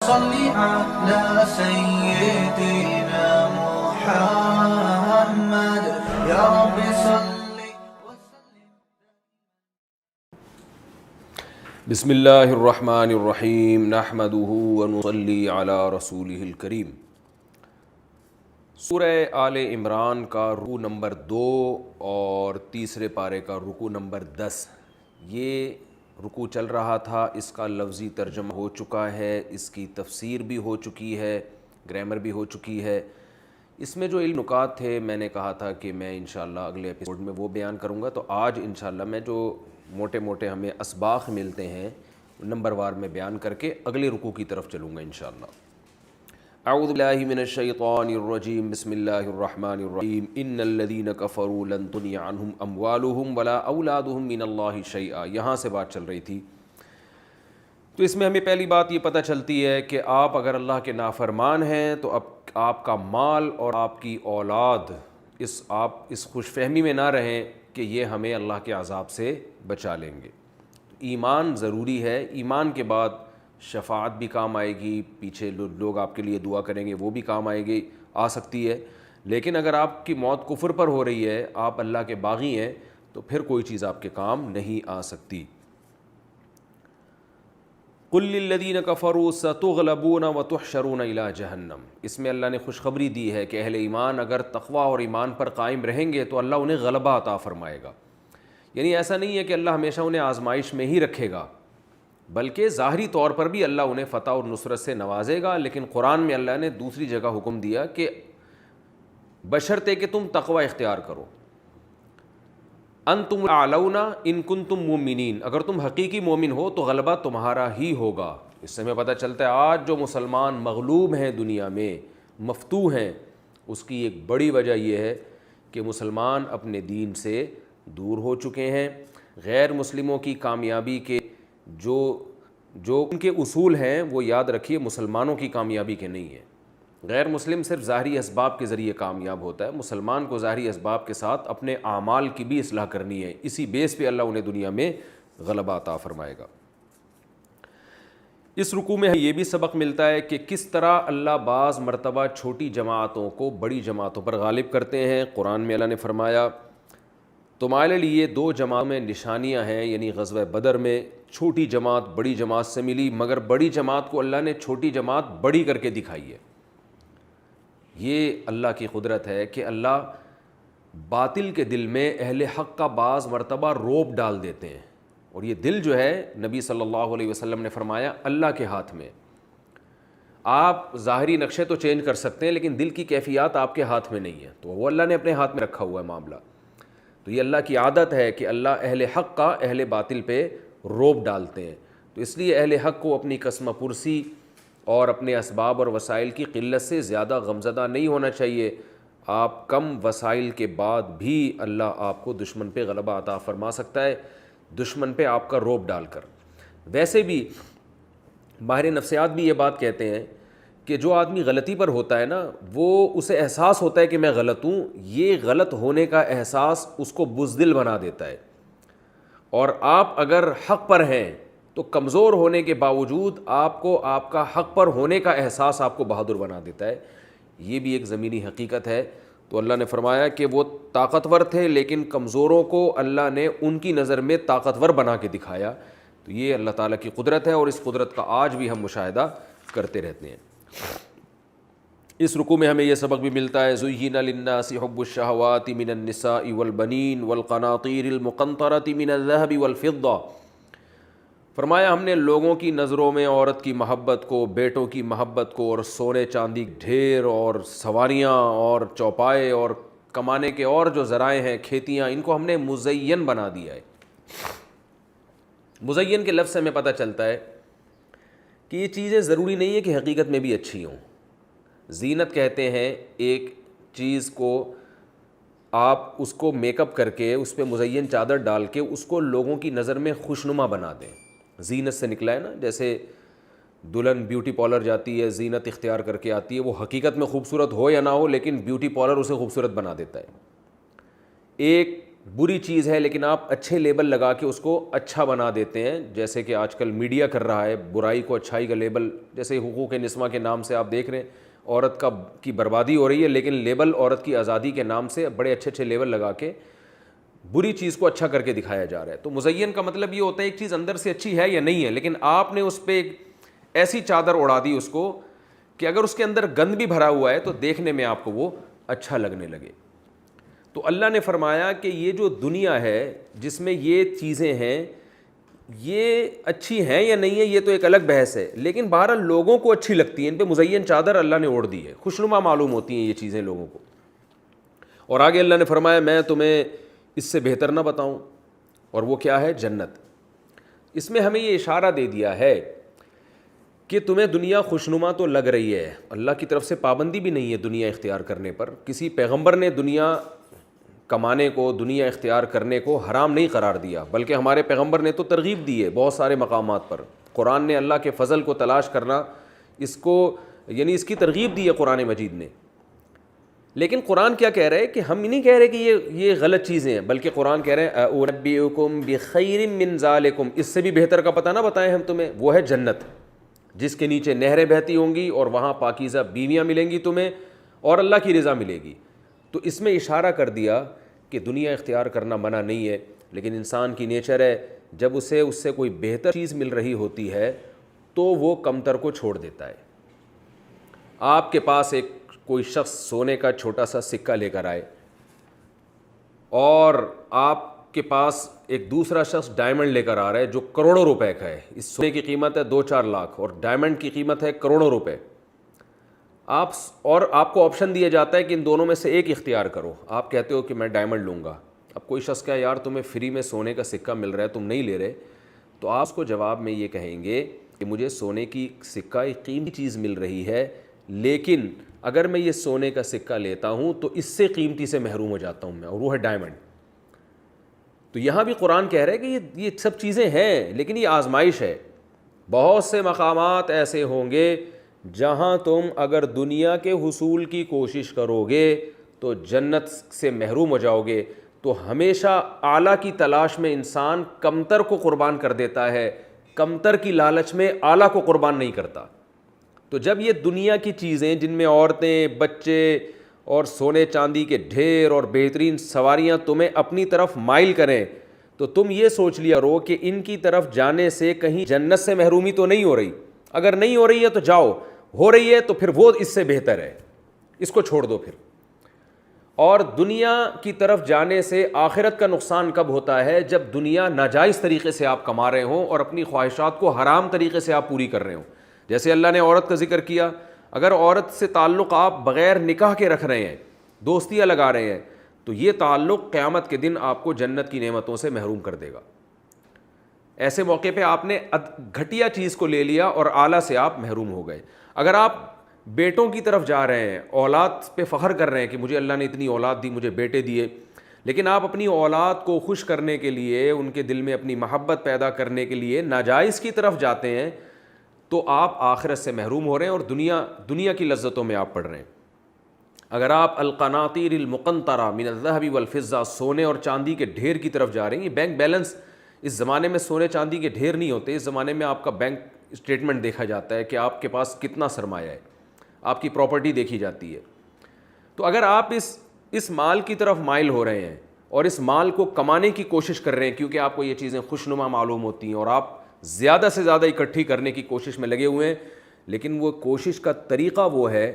صل على سيدنا محمد يا رب صل وسلم. بسم اللہ الرحمن الرحیم نحمده ونصلی علی رسولہ الکریم. سورہ آل عمران کا رکوع نمبر 2 اور تیسرے پارے کا رکوع نمبر 10، یہ رکوع چل رہا تھا. اس کا لفظی ترجمہ ہو چکا ہے، اس کی تفسیر بھی ہو چکی ہے، گرامر بھی ہو چکی ہے. اس میں جو علم نکات تھے میں نے کہا تھا کہ میں انشاءاللہ اگلے ایپیسوڈ میں وہ بیان کروں گا. تو آج انشاءاللہ میں جو موٹے موٹے ہمیں اسباق ملتے ہیں نمبر وار میں بیان کر کے اگلے رکوع کی طرف چلوں گا انشاءاللہ. اعوذ باللہ من الشیطان الرجیم، بسم اللہ الرحمن الرحیم. ان الذین کفروا لن تغنی عنہم اموالہم ولا اولادہم من اللہ شیئا. یہاں سے بات چل رہی تھی. تو اس میں ہمیں پہلی بات یہ پتہ چلتی ہے کہ آپ اگر اللہ کے نافرمان ہیں تو اب آپ کا مال اور آپ کی اولاد آپ اس خوش فہمی میں نہ رہیں کہ یہ ہمیں اللہ کے عذاب سے بچا لیں گے. ایمان ضروری ہے. ایمان کے بعد شفاعت بھی کام آئے گی، پیچھے لوگ آپ کے لیے دعا کریں گے وہ بھی کام آ سکتی ہے. لیکن اگر آپ کی موت کفر پر ہو رہی ہے، آپ اللہ کے باغی ہیں، تو پھر کوئی چیز آپ کے کام نہیں آ سکتی. قل للذین کفروا ستغلبون وتحشرون الی جہنم. اس میں اللہ نے خوشخبری دی ہے کہ اہل ایمان اگر تقوی اور ایمان پر قائم رہیں گے تو اللہ انہیں غلبہ عطا فرمائے گا. یعنی ایسا نہیں ہے کہ اللہ ہمیشہ انہیں آزمائش میں ہی رکھے گا، بلکہ ظاہری طور پر بھی اللہ انہیں فتح اور نصرت سے نوازے گا. لیکن قرآن میں اللہ نے دوسری جگہ حکم دیا کہ بشرطے کہ تم تقوی اختیار کرو. انتم اعلون ان کنتم مومنین. اگر تم حقیقی مومن ہو تو غلبہ تمہارا ہی ہوگا. اس سے ہمیں پتہ چلتا ہے آج جو مسلمان مغلوب ہیں، دنیا میں مفتوح ہیں، اس کی ایک بڑی وجہ یہ ہے کہ مسلمان اپنے دین سے دور ہو چکے ہیں. غیر مسلموں کی کامیابی کے جو ان کے اصول ہیں وہ یاد رکھیے مسلمانوں کی کامیابی کے نہیں ہیں. غیر مسلم صرف ظاہری اسباب کے ذریعے کامیاب ہوتا ہے. مسلمان کو ظاہری اسباب کے ساتھ اپنے اعمال کی بھی اصلاح کرنی ہے. اسی بیس پہ اللہ انہیں دنیا میں غلبہ عطا فرمائے گا. اس رکوع میں یہ بھی سبق ملتا ہے کہ کس طرح اللہ بعض مرتبہ چھوٹی جماعتوں کو بڑی جماعتوں پر غالب کرتے ہیں. قرآن میں اللہ نے فرمایا تمہارے لیے 2 جماعتوں میں نشانیاں ہیں. یعنی غزوہ بدر میں چھوٹی جماعت بڑی جماعت سے ملی، مگر بڑی جماعت کو اللہ نے چھوٹی جماعت بڑی کر کے دکھائی ہے. یہ اللہ کی قدرت ہے کہ اللہ باطل کے دل میں اہل حق کا بعض مرتبہ روب ڈال دیتے ہیں. اور یہ دل جو ہے نبی صلی اللہ علیہ وسلم نے فرمایا اللہ کے ہاتھ میں. آپ ظاہری نقشے تو چینج کر سکتے ہیں لیکن دل کی کیفیات آپ کے ہاتھ میں نہیں ہے. تو وہ اللہ نے اپنے ہاتھ میں رکھا ہوا ہے معاملہ. تو یہ اللہ کی عادت ہے کہ اللہ اہل حق کا اہل باطل پہ روب ڈالتے ہیں. تو اس لیے اہل حق کو اپنی قسمہ پرسی اور اپنے اسباب اور وسائل کی قلت سے زیادہ غمزدہ نہیں ہونا چاہیے. آپ کم وسائل کے بعد بھی اللہ آپ کو دشمن پہ غلبہ عطا فرما سکتا ہے، دشمن پہ آپ کا روب ڈال کر. ویسے بھی ماہر نفسیات بھی یہ بات کہتے ہیں کہ جو آدمی غلطی پر ہوتا ہے نا، وہ اسے احساس ہوتا ہے کہ میں غلط ہوں. یہ غلط ہونے کا احساس اس کو بزدل بنا دیتا ہے. اور آپ اگر حق پر ہیں تو کمزور ہونے کے باوجود آپ کو آپ کا حق پر ہونے کا احساس آپ کو بہادر بنا دیتا ہے. یہ بھی ایک زمینی حقیقت ہے. تو اللہ نے فرمایا کہ وہ طاقتور تھے لیکن کمزوروں کو اللہ نے ان کی نظر میں طاقتور بنا کے دکھایا. تو یہ اللہ تعالیٰ کی قدرت ہے اور اس قدرت کا آج بھی ہم مشاہدہ کرتے رہتے ہیں. اس رکوع میں ہمیں یہ سبق بھی ملتا ہے زُيِّنَ لِلنَّاسِ حُبُّ الشَّهَوَاتِ مِنَ النِّسَاءِ وَالْبَنِينَ وَالْقَنَاطِيرِ الْمُقَنطَرَةِ مِنَ الذَّهَبِ وَالْفِضَّةِ. فرمایا ہم نے لوگوں کی نظروں میں عورت کی محبت کو، بیٹوں کی محبت کو، اور سونے چاندی ڈھیر اور سواریاں اور چوپائے اور کمانے کے اور جو ذرائع ہیں، کھیتیاں، ان کو ہم نے مزین بنا دیا ہے. مزین کے لفظ سے ہمیں پتہ چلتا ہے کہ یہ چیزیں ضروری نہیں ہے کہ حقیقت میں بھی اچھی ہوں. زینت کہتے ہیں ایک چیز کو آپ اس کو میک اپ کر کے اس پہ مزین چادر ڈال کے اس کو لوگوں کی نظر میں خوشنما بنا دیں. زینت سے نکلا ہے نا. جیسے دلہن بیوٹی پارلر جاتی ہے، زینت اختیار کر کے آتی ہے، وہ حقیقت میں خوبصورت ہو یا نہ ہو لیکن بیوٹی پارلر اسے خوبصورت بنا دیتا ہے. ایک بری چیز ہے لیکن آپ اچھے لیبل لگا کے اس کو اچھا بنا دیتے ہیں، جیسے کہ آج کل میڈیا کر رہا ہے، برائی کو اچھائی کا لیبل، جیسے حقوق نسواں کے نام سے آپ دیکھ رہے ہیں عورت کی بربادی ہو رہی ہے، لیکن لیبل عورت کی آزادی کے نام سے بڑے اچھے اچھے لیبل لگا کے بری چیز کو اچھا کر کے دکھایا جا رہا ہے۔ تو مزین کا مطلب یہ ہوتا ہے ایک چیز اندر سے اچھی ہے یا نہیں ہے، لیکن آپ نے اس پہ ایک ایسی چادر اڑا دی اس کو کہ اگر اس کے اندر گند بھی بھرا ہوا ہے تو دیکھنے میں آپ کو وہ اچھا لگنے لگے۔ تو اللہ نے فرمایا کہ یہ جو دنیا ہے جس میں یہ چیزیں ہیں یہ اچھی ہیں یا نہیں ہے یہ تو ایک الگ بحث ہے، لیکن بہرحال لوگوں کو اچھی لگتی ہیں، ان پہ مزین چادر اللہ نے اوڑھ دی ہے، خوشنما معلوم ہوتی ہیں یہ چیزیں لوگوں کو۔ اور آگے اللہ نے فرمایا میں تمہیں اس سے بہتر نہ بتاؤں، اور وہ کیا ہے؟ جنت۔ اس میں ہمیں یہ اشارہ دے دیا ہے کہ تمہیں دنیا خوشنما تو لگ رہی ہے، اللہ کی طرف سے پابندی بھی نہیں ہے دنیا اختیار کرنے پر، کسی پیغمبر نے دنیا کمانے کو، دنیا اختیار کرنے کو حرام نہیں قرار دیا، بلکہ ہمارے پیغمبر نے تو ترغیب دی ہے بہت سارے مقامات پر۔ قرآن نے اللہ کے فضل کو تلاش کرنا، اس کو یعنی اس کی ترغیب دی ہے قرآن مجید نے۔ لیکن قرآن کیا کہہ رہا ہے کہ ہم نہیں کہہ رہے کہ یہ غلط چیزیں ہیں، بلکہ قرآن کہہ رہے ہیں اُنَبِّئُکُم بِخَیْرٍ مِّن ذَلِکُم، اس سے بھی بہتر کا پتہ نہ بتائیں ہم تمہیں، وہ ہے جنت جس کے نیچے نہریں بہتی ہوں گی اور وہاں پاکیزہ بیویاں ملیں گی تمہیں اور اللہ کی رضا ملے گی۔ تو اس میں اشارہ کر دیا کہ دنیا اختیار کرنا منع نہیں ہے، لیکن انسان کی نیچر ہے جب اسے اس سے کوئی بہتر چیز مل رہی ہوتی ہے تو وہ کمتر کو چھوڑ دیتا ہے۔ آپ کے پاس کوئی شخص سونے کا چھوٹا سا سکہ لے کر آئے اور آپ کے پاس ایک دوسرا شخص ڈائمنڈ لے کر آ رہا ہے جو کروڑوں روپے کا ہے، اس سونے کی قیمت ہے 2-4 لاکھ اور ڈائمنڈ کی قیمت ہے کروڑوں روپے، آپ کو آپشن دیا جاتا ہے کہ ان دونوں میں سے ایک اختیار کرو، آپ کہتے ہو کہ میں ڈائمنڈ لوں گا۔ اب کوئی شخص کہا یار تمہیں فری میں سونے کا سکہ مل رہا ہے تم نہیں لے رہے، تو آپ اس کو جواب میں یہ کہیں گے کہ مجھے سونے کی سکہ ایک قیمتی چیز مل رہی ہے، لیکن اگر میں یہ سونے کا سکہ لیتا ہوں تو اس سے قیمتی سے محروم ہو جاتا ہوں میں، اور وہ ہے ڈائمنڈ۔ تو یہاں بھی قرآن کہہ رہا ہے کہ یہ سب چیزیں ہیں لیکن یہ آزمائش ہے۔ بہت سے مقامات ایسے ہوں گے جہاں تم اگر دنیا کے حصول کی کوشش کرو گے تو جنت سے محروم ہو جاؤ گے۔ تو ہمیشہ اعلیٰ کی تلاش میں انسان کمتر کو قربان کر دیتا ہے، کمتر کی لالچ میں اعلیٰ کو قربان نہیں کرتا۔ تو جب یہ دنیا کی چیزیں جن میں عورتیں، بچے اور سونے چاندی کے ڈھیر اور بہترین سواریاں تمہیں اپنی طرف مائل کریں تو تم یہ سوچ لیا کرو کہ ان کی طرف جانے سے کہیں جنت سے محرومی تو نہیں ہو رہی، اگر نہیں ہو رہی ہے تو جاؤ، ہو رہی ہے تو پھر وہ اس سے بہتر ہے، اس کو چھوڑ دو پھر۔ اور دنیا کی طرف جانے سے آخرت کا نقصان کب ہوتا ہے؟ جب دنیا ناجائز طریقے سے آپ کما رہے ہوں اور اپنی خواہشات کو حرام طریقے سے آپ پوری کر رہے ہوں۔ جیسے اللہ نے عورت کا ذکر کیا، اگر عورت سے تعلق آپ بغیر نکاح کے رکھ رہے ہیں، دوستیاں لگا رہے ہیں، تو یہ تعلق قیامت کے دن آپ کو جنت کی نعمتوں سے محروم کر دے گا۔ ایسے موقع پہ آپ نے گھٹیا چیز کو لے لیا اور اعلیٰ سے آپ محروم ہو گئے۔ اگر آپ بیٹوں کی طرف جا رہے ہیں، اولاد پہ فخر کر رہے ہیں کہ مجھے اللہ نے اتنی اولاد دی، مجھے بیٹے دیے، لیکن آپ اپنی اولاد کو خوش کرنے کے لیے، ان کے دل میں اپنی محبت پیدا کرنے کے لیے ناجائز کی طرف جاتے ہیں تو آپ آخرت سے محروم ہو رہے ہیں اور دنیا کی لذتوں میں آپ پڑ رہے ہیں۔ اگر آپ القناطیر المقنطرہ من الذهب والفضہ، سونے اور چاندی کے ڈھیر کی طرف جا رہے ہیں، یہ بینک بیلنس، اس زمانے میں سونے چاندی کے ڈھیر نہیں ہوتے، اس زمانے میں آپ کا بینک اسٹیٹمنٹ دیکھا جاتا ہے کہ آپ کے پاس کتنا سرمایہ ہے، آپ کی پراپرٹی دیکھی جاتی ہے۔ تو اگر آپ اس مال کی طرف مائل ہو رہے ہیں اور اس مال کو کمانے کی کوشش کر رہے ہیں کیونکہ آپ کو یہ چیزیں خوشنما معلوم ہوتی ہیں اور آپ زیادہ سے زیادہ اکٹھی کرنے کی کوشش میں لگے ہوئے ہیں، لیکن وہ کوشش کا طریقہ وہ ہے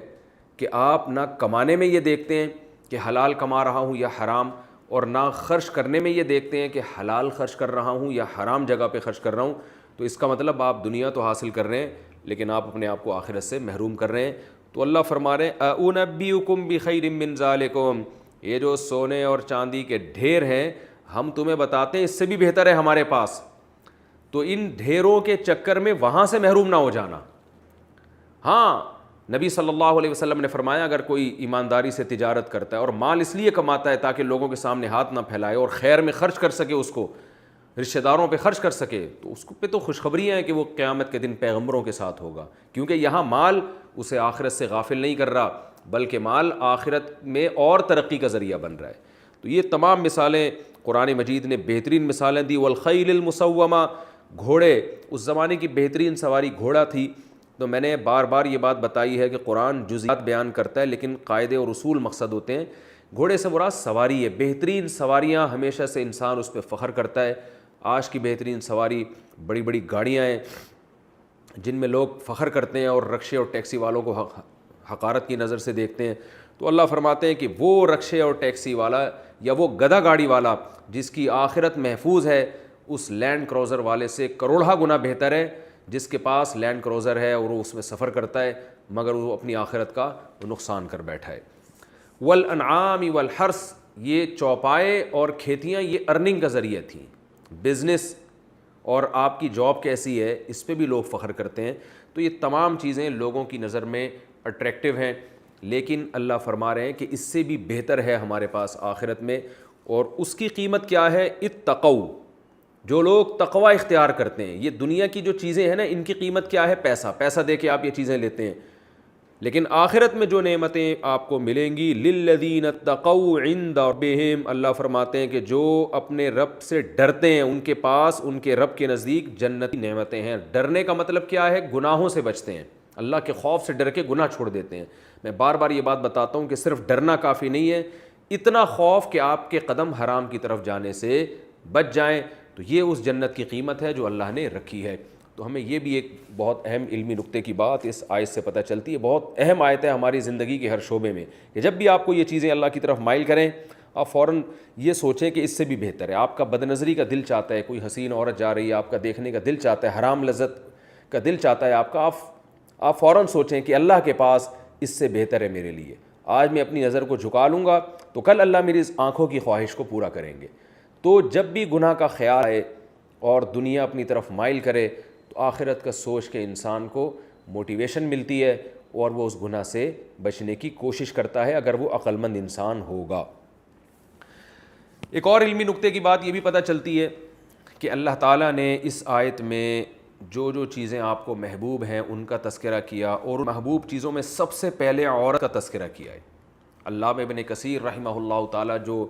کہ آپ نہ کمانے میں یہ دیکھتے ہیں کہ حلال کما رہا ہوں یا حرام، اور نہ خرچ کرنے میں یہ دیکھتے ہیں کہ حلال خرچ کر رہا ہوں یا حرام جگہ پہ خرچ کر رہا ہوں، تو اس کا مطلب آپ دنیا تو حاصل کر رہے ہیں لیکن آپ اپنے آپ کو آخرت سے محروم کر رہے ہیں۔ تو اللہ فرما رہے ہیں اُنَبِّئُکُم بِخَیْرٍ مِّن ذَلِکُم، یہ جو سونے اور چاندی کے ڈھیر ہیں ہم تمہیں بتاتے ہیں اس سے بھی بہتر ہے ہمارے پاس، تو ان ڈھیروں کے چکر میں وہاں سے محروم نہ ہو جانا۔ ہاں، نبی صلی اللہ علیہ وسلم نے فرمایا اگر کوئی ایمانداری سے تجارت کرتا ہے اور مال اس لیے کماتا ہے تاکہ لوگوں کے سامنے ہاتھ نہ پھیلائے اور خیر میں خرچ کر سکے، اس کو رشتہ داروں پہ خرچ کر سکے، تو اس پہ تو خوشخبری ہے کہ وہ قیامت کے دن پیغمبروں کے ساتھ ہوگا، کیونکہ یہاں مال اسے آخرت سے غافل نہیں کر رہا بلکہ مال آخرت میں اور ترقی کا ذریعہ بن رہا ہے۔ تو یہ تمام مثالیں قرآن مجید نے بہترین مثالیں دی. والخیل المسومہ، گھوڑے، اس زمانے کی بہترین سواری گھوڑا تھی. تو میں نے بار بار یہ بات بتائی ہے کہ قرآن جزئیات بیان کرتا ہے لیکن قاعدے اور اصول مقصد ہوتے ہیں. گھوڑے سے مراد سواری ہے. بہترین سواریاں ہمیشہ سے انسان اس پہ فخر کرتا ہے. آج کی بہترین سواری بڑی بڑی گاڑیاں ہیں جن میں لوگ فخر کرتے ہیں اور رکشے اور ٹیکسی والوں کو حقارت کی نظر سے دیکھتے ہیں. تو اللہ فرماتے ہیں کہ وہ رکشے اور ٹیکسی والا یا وہ گدھا گاڑی والا جس کی آخرت محفوظ ہے اس لینڈ کروزر والے سے کروڑہ گنا بہتر ہے جس کے پاس لینڈ کروزر ہے اور وہ اس میں سفر کرتا ہے مگر وہ اپنی آخرت کا نقصان کر بیٹھا ہے. والانعام والحرث، یہ چوپائے اور کھیتیاں یہ ارننگ کا ذریعہ تھیں. بزنس اور آپ کی جاب کیسی ہے اس پہ بھی لوگ فخر کرتے ہیں. تو یہ تمام چیزیں لوگوں کی نظر میں اٹریکٹیو ہیں لیکن اللہ فرما رہے ہیں کہ اس سے بھی بہتر ہے ہمارے پاس آخرت میں. اور اس کی قیمت کیا ہے؟ اتقوا، جو لوگ تقوی اختیار کرتے ہیں. یہ دنیا کی جو چیزیں ہیں نا ان کی قیمت کیا ہے؟ پیسہ. پیسہ دے کے آپ یہ چیزیں لیتے ہیں لیکن آخرت میں جو نعمتیں آپ کو ملیں گی للذین اتقوا عند ربہم، اللہ فرماتے ہیں کہ جو اپنے رب سے ڈرتے ہیں ان کے پاس ان کے رب کے نزدیک جنتی نعمتیں ہیں. ڈرنے کا مطلب کیا ہے؟ گناہوں سے بچتے ہیں، اللہ کے خوف سے ڈر کے گناہ چھوڑ دیتے ہیں. میں بار بار یہ بات بتاتا ہوں کہ صرف ڈرنا کافی نہیں ہے، اتنا خوف کہ آپ کے قدم حرام کی طرف جانے سے بچ جائیں. تو یہ اس جنت کی قیمت ہے جو اللہ نے رکھی ہے. تو ہمیں یہ بھی ایک بہت اہم علمی نقطے کی بات اس آیت سے پتہ چلتی ہے. بہت اہم آیت ہے ہماری زندگی کے ہر شعبے میں کہ جب بھی آپ کو یہ چیزیں اللہ کی طرف مائل کریں آپ فوراً یہ سوچیں کہ اس سے بھی بہتر ہے. آپ کا بدنظری کا دل چاہتا ہے، کوئی حسین عورت جا رہی ہے آپ کا دیکھنے کا دل چاہتا ہے، حرام لذت کا دل چاہتا ہے آپ کا، آپ فوراً سوچیں کہ اللہ کے پاس اس سے بہتر ہے میرے لیے. آج میں اپنی نظر کو جھکا لوں گا تو کل اللہ میری اس آنکھوں کی خواہش کو پورا کریں گے. تو جب بھی گناہ کا خیال آئے اور دنیا اپنی طرف مائل کرے تو آخرت کا سوچ کے انسان کو موٹیویشن ملتی ہے اور وہ اس گناہ سے بچنے کی کوشش کرتا ہے اگر وہ عقل مند انسان ہوگا. ایک اور علمی نقطے کی بات یہ بھی پتہ چلتی ہے کہ اللہ تعالیٰ نے اس آیت میں جو جو چیزیں آپ کو محبوب ہیں ان کا تذکرہ کیا اور محبوب چیزوں میں سب سے پہلے عورت کا تذکرہ کیا ہے. علامہ ابن کثیر رحمہ اللہ تعالیٰ جو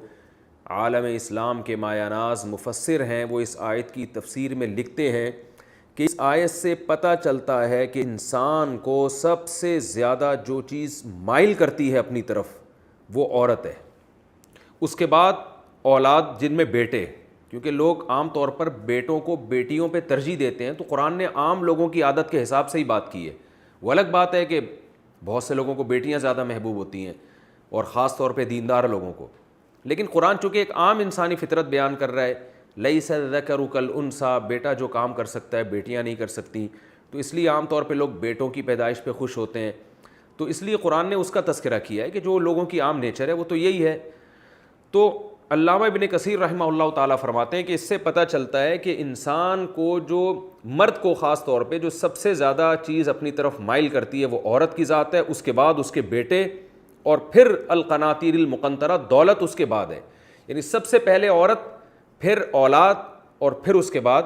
عالم اسلام کے مایہ ناز مفسر ہیں وہ اس آیت کی تفسیر میں لکھتے ہیں کہ اس آیت سے پتہ چلتا ہے کہ انسان کو سب سے زیادہ جو چیز مائل کرتی ہے اپنی طرف وہ عورت ہے. اس کے بعد اولاد جن میں بیٹے، کیونکہ لوگ عام طور پر بیٹوں کو بیٹیوں پہ ترجیح دیتے ہیں تو قرآن نے عام لوگوں کی عادت کے حساب سے ہی بات کی ہے. وہ الگ بات ہے کہ بہت سے لوگوں کو بیٹیاں زیادہ محبوب ہوتی ہیں اور خاص طور پہ دیندار لوگوں کو، لیکن قرآن چونکہ ایک عام انسانی فطرت بیان کر رہا ہے، لیس الذکر کالانثی، بیٹا جو کام کر سکتا ہے بیٹیاں نہیں کر سکتی، تو اس لیے عام طور پہ لوگ بیٹوں کی پیدائش پہ خوش ہوتے ہیں. تو اس لیے قرآن نے اس کا تذکرہ کیا ہے کہ جو لوگوں کی عام نیچر ہے وہ تو یہی ہے. تو علامہ ابن کثیر رحمہ اللہ تعالیٰ فرماتے ہیں کہ اس سے پتہ چلتا ہے کہ انسان کو جو مرد کو خاص طور پہ جو سب سے زیادہ چیز اپنی طرف مائل کرتی ہے وہ عورت کی ذات ہے، اس کے بعد اس کے بیٹے اور پھر القناطیر المقنطرہ، دولت اس کے بعد ہے. یعنی سب سے پہلے عورت، پھر اولاد اور پھر اس کے بعد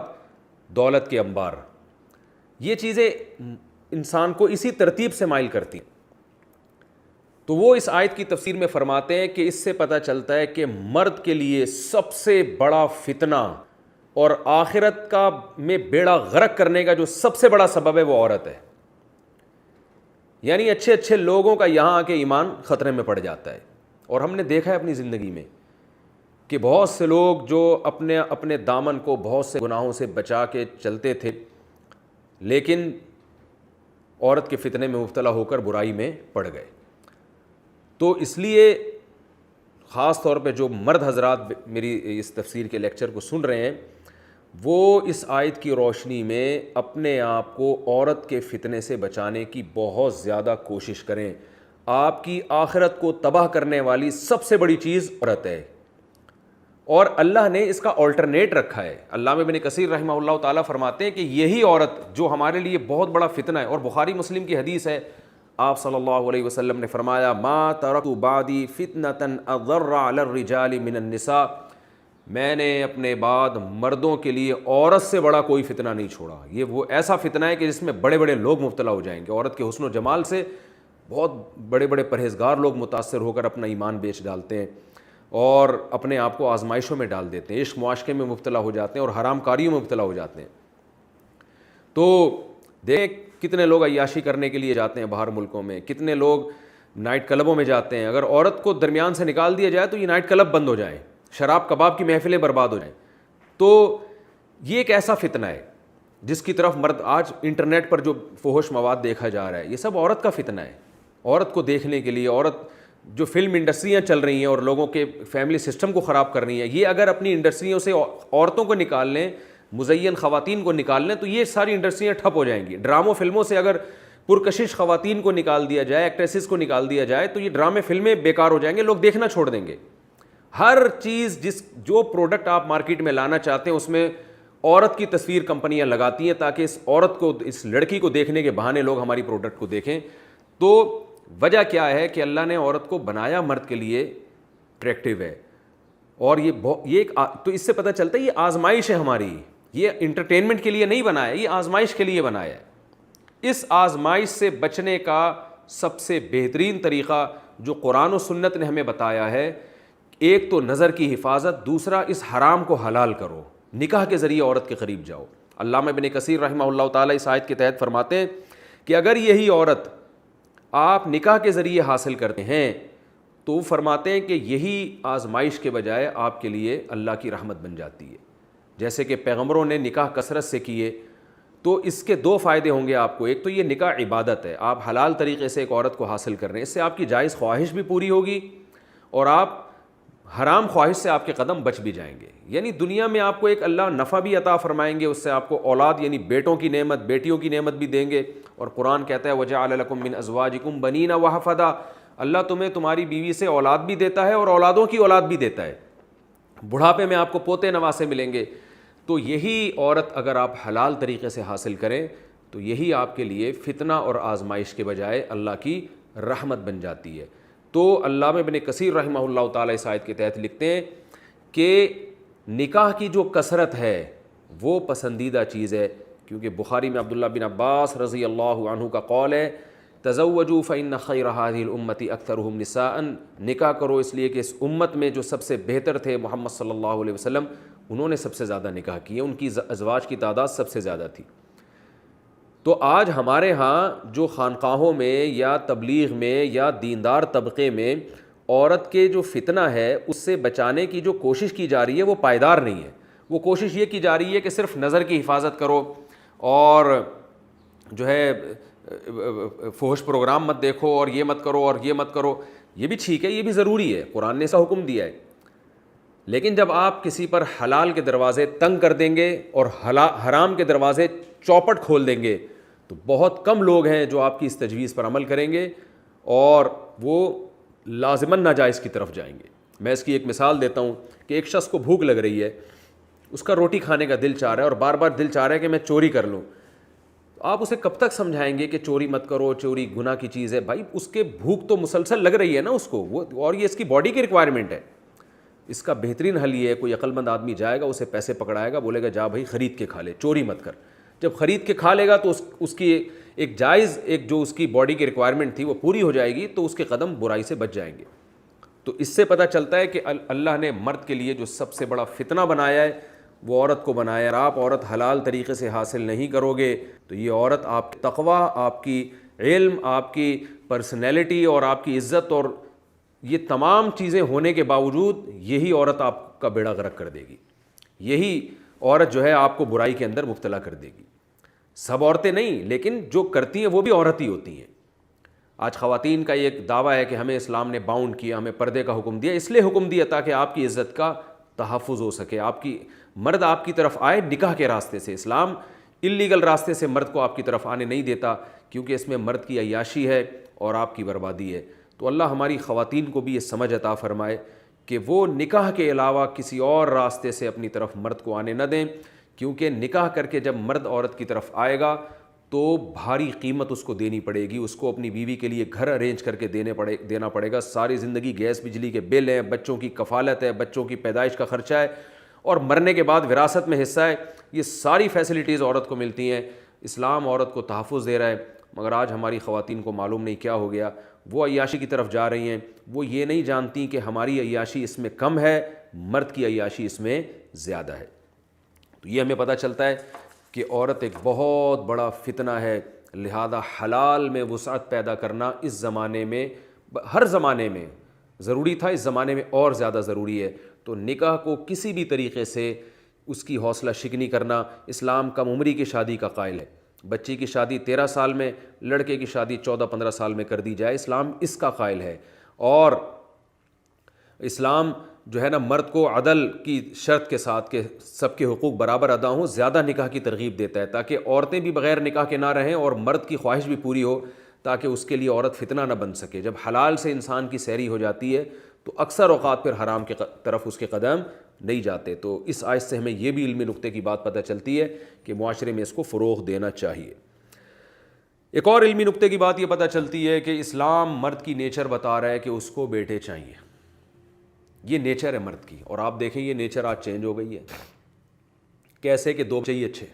دولت کے انبار. یہ چیزیں انسان کو اسی ترتیب سے مائل کرتی ہیں. تو وہ اس آیت کی تفسیر میں فرماتے ہیں کہ اس سے پتہ چلتا ہے کہ مرد کے لیے سب سے بڑا فتنہ اور آخرت کا میں بیڑا غرق کرنے کا جو سب سے بڑا سبب ہے وہ عورت ہے. یعنی اچھے اچھے لوگوں کا یہاں آ کے ایمان خطرے میں پڑ جاتا ہے. اور ہم نے دیکھا ہے اپنی زندگی میں کہ بہت سے لوگ جو اپنے دامن کو بہت سے گناہوں سے بچا کے چلتے تھے لیکن عورت کے فتنے میں مبتلا ہو کر برائی میں پڑ گئے. تو اس لیے خاص طور پہ جو مرد حضرات میری اس تفسیر کے لیکچر کو سن رہے ہیں وہ اس آیت کی روشنی میں اپنے آپ کو عورت کے فتنے سے بچانے کی بہت زیادہ کوشش کریں. آپ کی آخرت کو تباہ کرنے والی سب سے بڑی چیز عورت ہے اور اللہ نے اس کا آلٹرنیٹ رکھا ہے. علامہ ابن کثیر رحمہ اللہ تعالیٰ فرماتے ہیں کہ یہی عورت جو ہمارے لیے بہت بڑا فتنہ ہے، اور بخاری مسلم کی حدیث ہے، آپ صلی اللہ علیہ وسلم نے فرمایا ما ترکت بعدی فتنة اضر علی الرجال من النساء، میں نے اپنے بعد مردوں کے لیے عورت سے بڑا کوئی فتنہ نہیں چھوڑا. یہ وہ ایسا فتنہ ہے کہ جس میں بڑے بڑے لوگ مبتلا ہو جائیں گے. عورت کے حسن و جمال سے بہت بڑے بڑے پرہیزگار لوگ متاثر ہو کر اپنا ایمان بیچ ڈالتے ہیں. اور اپنے آپ کو آزمائشوں میں ڈال دیتے ہیں, عشق معاشقے میں مبتلا ہو جاتے ہیں اور حرام کاریوں میں مبتلا ہو جاتے ہیں. تو دیکھ کتنے لوگ عیاشی کرنے کے لیے جاتے ہیں باہر ملکوں میں, کتنے لوگ نائٹ کلبوں میں جاتے ہیں. اگر عورت کو درمیان سے نکال دیا جائے تو یہ نائٹ کلب بند ہو جائیں, شراب کباب کی محفلیں برباد ہو جائیں. تو یہ ایک ایسا فتنہ ہے جس کی طرف مرد, آج انٹرنیٹ پر جو فحش مواد دیکھا جا رہا ہے یہ سب عورت کا فتنہ ہے. عورت کو دیکھنے کے لیے, عورت جو فلم انڈسٹریاں چل رہی ہیں اور لوگوں کے فیملی سسٹم کو خراب کر رہی ہیں, یہ اگر اپنی انڈسٹریوں سے عورتوں کو نکال لیں, مزین خواتین کو نکال لیں, تو یہ ساری انڈسٹریاں ٹھپ ہو جائیں گی. ڈراموں فلموں سے اگر پرکشش خواتین کو نکال دیا جائے, ایکٹریسز کو نکال دیا جائے, تو یہ ڈرامے فلمیں بیکار ہو جائیں گے, لوگ دیکھنا چھوڑ دیں گے. ہر چیز جو پروڈکٹ آپ مارکیٹ میں لانا چاہتے ہیں اس میں عورت کی تصویر کمپنیاں لگاتی ہیں تاکہ اس عورت کو, اس لڑکی کو دیکھنے کے بہانے لوگ ہماری پروڈکٹ کو دیکھیں. تو وجہ کیا ہے کہ اللہ نے عورت کو بنایا مرد کے لیے اٹریکٹیو ہے, اور یہ ایک, تو اس سے پتہ چلتا ہے یہ آزمائش ہے ہماری, یہ انٹرٹینمنٹ کے لیے نہیں بنایا, یہ آزمائش کے لیے بنایا ہے. اس آزمائش سے بچنے کا سب سے بہترین طریقہ جو قرآن و سنت نے ہمیں بتایا ہے, ایک تو نظر کی حفاظت, دوسرا اس حرام کو حلال کرو, نکاح کے ذریعے عورت کے قریب جاؤ. علامہ ابن کثیر رحمہ اللہ تعالیٰ اس آیت کے تحت فرماتے ہیں کہ اگر یہی عورت آپ نکاح کے ذریعے حاصل کرتے ہیں تو وہ فرماتے ہیں کہ یہی آزمائش کے بجائے آپ کے لیے اللہ کی رحمت بن جاتی ہے. جیسے کہ پیغمبروں نے نکاح کثرت سے کیے تو اس کے دو فائدے ہوں گے آپ کو. ایک تو یہ نکاح عبادت ہے, آپ حلال طریقے سے ایک عورت کو حاصل کر رہے ہیں, اس سے آپ کی جائز خواہش بھی پوری ہوگی اور آپ حرام خواہش سے آپ کے قدم بچ بھی جائیں گے. یعنی دنیا میں آپ کو ایک اللہ نفع بھی عطا فرمائیں گے, اس سے آپ کو اولاد یعنی بیٹوں کی نعمت, بیٹیوں کی نعمت بھی دیں گے. اور قرآن کہتا ہے وَجَعَلَ لَكُم مِّنْ أَزْوَاجِكُمْ بَنِينَ وَحَفَدًا, اللہ تمہیں تمہاری بیوی سے اولاد بھی دیتا ہے اور اولادوں کی اولاد بھی دیتا ہے, بڑھاپے میں آپ کو پوتے نواسے ملیں گے. تو یہی عورت اگر آپ حلال طریقے سے حاصل کریں تو یہی آپ کے لیے فتنہ اور آزمائش کے بجائے اللہ کی رحمت بن جاتی ہے. تو علامہ ابن کثیر رحمہ اللہ تعالیٰ اس آیت کے تحت لکھتے ہیں کہ نکاح کی جو کثرت ہے وہ پسندیدہ چیز ہے, کیونکہ بخاری میں عبداللہ بن عباس رضی اللہ عنہ کا قول ہے تزوجوا فإن خیر هذه الامة اکثرهم نساء, نکاح کرو اس لیے کہ اس امت میں جو سب سے بہتر تھے محمد صلی اللہ علیہ وسلم انہوں نے سب سے زیادہ نکاح کیے, ان کی ازواج کی تعداد سب سے زیادہ تھی. تو آج ہمارے ہاں جو خانقاہوں میں یا تبلیغ میں یا دیندار طبقے میں عورت کے جو فتنہ ہے اس سے بچانے کی جو کوشش کی جا رہی ہے وہ پائیدار نہیں ہے. وہ کوشش یہ کی جا رہی ہے کہ صرف نظر کی حفاظت کرو اور جو ہے فحش پروگرام مت دیکھو اور یہ مت کرو اور یہ مت کرو. یہ بھی ٹھیک ہے, یہ بھی ضروری ہے, قرآن نے ایسا حکم دیا ہے. لیکن جب آپ کسی پر حلال کے دروازے تنگ کر دیں گے اور حرام کے دروازے چوپٹ کھول دیں گے تو بہت کم لوگ ہیں جو آپ کی اس تجویز پر عمل کریں گے اور وہ لازماً ناجائز کی طرف جائیں گے. میں اس کی ایک مثال دیتا ہوں کہ ایک شخص کو بھوک لگ رہی ہے, اس کا روٹی کھانے کا دل چاہ رہا ہے اور بار بار دل چاہ رہا ہے کہ میں چوری کر لوں. آپ اسے کب تک سمجھائیں گے کہ چوری مت کرو, چوری گناہ کی چیز ہے؟ بھائی اس کے بھوک تو مسلسل لگ رہی ہے نا اس کو, وہ اور یہ اس کی باڈی کی ریکوائرمنٹ ہے. اس کا بہترین حل یہ ہے, کوئی عقل مند آدمی جائے گا, اسے پیسے پکڑائے گا, بولے گا جا بھائی خرید کے کھا لے, چوری مت کر. جب خرید کے کھا لے گا تو اس کی ایک جائز, ایک جو اس کی باڈی کی ریکوائرمنٹ تھی وہ پوری ہو جائے گی, تو اس کے قدم برائی سے بچ جائیں گے. تو اس سے پتہ چلتا ہے کہ اللہ نے مرد کے لیے جو سب سے بڑا فتنہ بنایا ہے وہ عورت کو بنایا ہے. آپ عورت حلال طریقے سے حاصل نہیں کرو گے تو یہ عورت آپ کی تقوی, آپ کی علم, آپ کی پرسنالٹی اور آپ کی عزت اور یہ تمام چیزیں ہونے کے باوجود یہی عورت آپ کا بیڑا غرق کر دے گی. یہی عورت جو ہے آپ کو برائی کے اندر مبتلا کر دے گی. سب عورتیں نہیں, لیکن جو کرتی ہیں وہ بھی عورت ہی ہوتی ہیں. آج خواتین کا ایک دعویٰ ہے کہ ہمیں اسلام نے باؤنڈ کیا, ہمیں پردے کا حکم دیا. اس لیے حکم دیا تاکہ آپ کی عزت کا تحفظ ہو سکے, آپ کی مرد آپ کی طرف آئے نکاح کے راستے سے. اسلام اللیگل راستے سے مرد کو آپ کی طرف آنے نہیں دیتا, کیونکہ اس میں مرد کی عیاشی ہے اور آپ کی بربادی ہے. تو اللہ ہماری خواتین کو بھی یہ سمجھ عطا فرمائے کہ وہ نکاح کے علاوہ کسی اور راستے سے اپنی طرف مرد کو آنے نہ دیں, کیونکہ نکاح کر کے جب مرد عورت کی طرف آئے گا تو بھاری قیمت اس کو دینی پڑے گی. اس کو اپنی بیوی کے لیے گھر ارینج کر کے دینا پڑے گا. ساری زندگی گیس بجلی کے بل ہیں, بچوں کی کفالت ہے, بچوں کی پیدائش کا خرچہ ہے اور مرنے کے بعد وراثت میں حصہ ہے. یہ ساری فیسلٹیز عورت کو ملتی ہیں. اسلام عورت کو تحفظ دے رہا ہے مگر آج ہماری خواتین کو معلوم نہیں کیا ہو گیا، وہ عیاشی کی طرف جا رہی ہیں، وہ یہ نہیں جانتی کہ ہماری عیاشی اس میں کم ہے، مرد کی عیاشی اس میں زیادہ ہے۔ تو یہ ہمیں پتہ چلتا ہے کہ عورت ایک بہت بڑا فتنہ ہے، لہذا حلال میں وسعت پیدا کرنا اس زمانے میں، ہر زمانے میں ضروری تھا، اس زمانے میں اور زیادہ ضروری ہے۔ تو نکاح کو کسی بھی طریقے سے اس کی حوصلہ شکنی کرنا، اسلام کم عمری کی شادی کا قائل ہے۔ بچی کی شادی 13 سال میں، لڑکے کی شادی 14-15 سال میں کر دی جائے، اسلام اس کا قائل ہے۔ اور اسلام جو ہے نا مرد کو عدل کی شرط کے ساتھ کہ سب کے حقوق برابر ادا ہوں، زیادہ نکاح کی ترغیب دیتا ہے تاکہ عورتیں بھی بغیر نکاح کے نہ رہیں اور مرد کی خواہش بھی پوری ہو، تاکہ اس کے لیے عورت فتنہ نہ بن سکے۔ جب حلال سے انسان کی سیری ہو جاتی ہے تو اکثر اوقات پھر حرام کی طرف اس کے قدم نہیں جاتے۔ تو اس آیت سے ہمیں یہ بھی علمی نقطے کی بات پتہ چلتی ہے کہ معاشرے میں اس کو فروغ دینا چاہیے۔ ایک اور علمی نقطے کی بات یہ پتہ چلتی ہے کہ اسلام مرد کی نیچر بتا رہا ہے کہ اس کو بیٹے چاہیے، یہ نیچر ہے مرد کی، اور آپ دیکھیں یہ نیچر آج چینج ہو گئی ہے۔ کیسے کہ 2 چاہیے اچھے،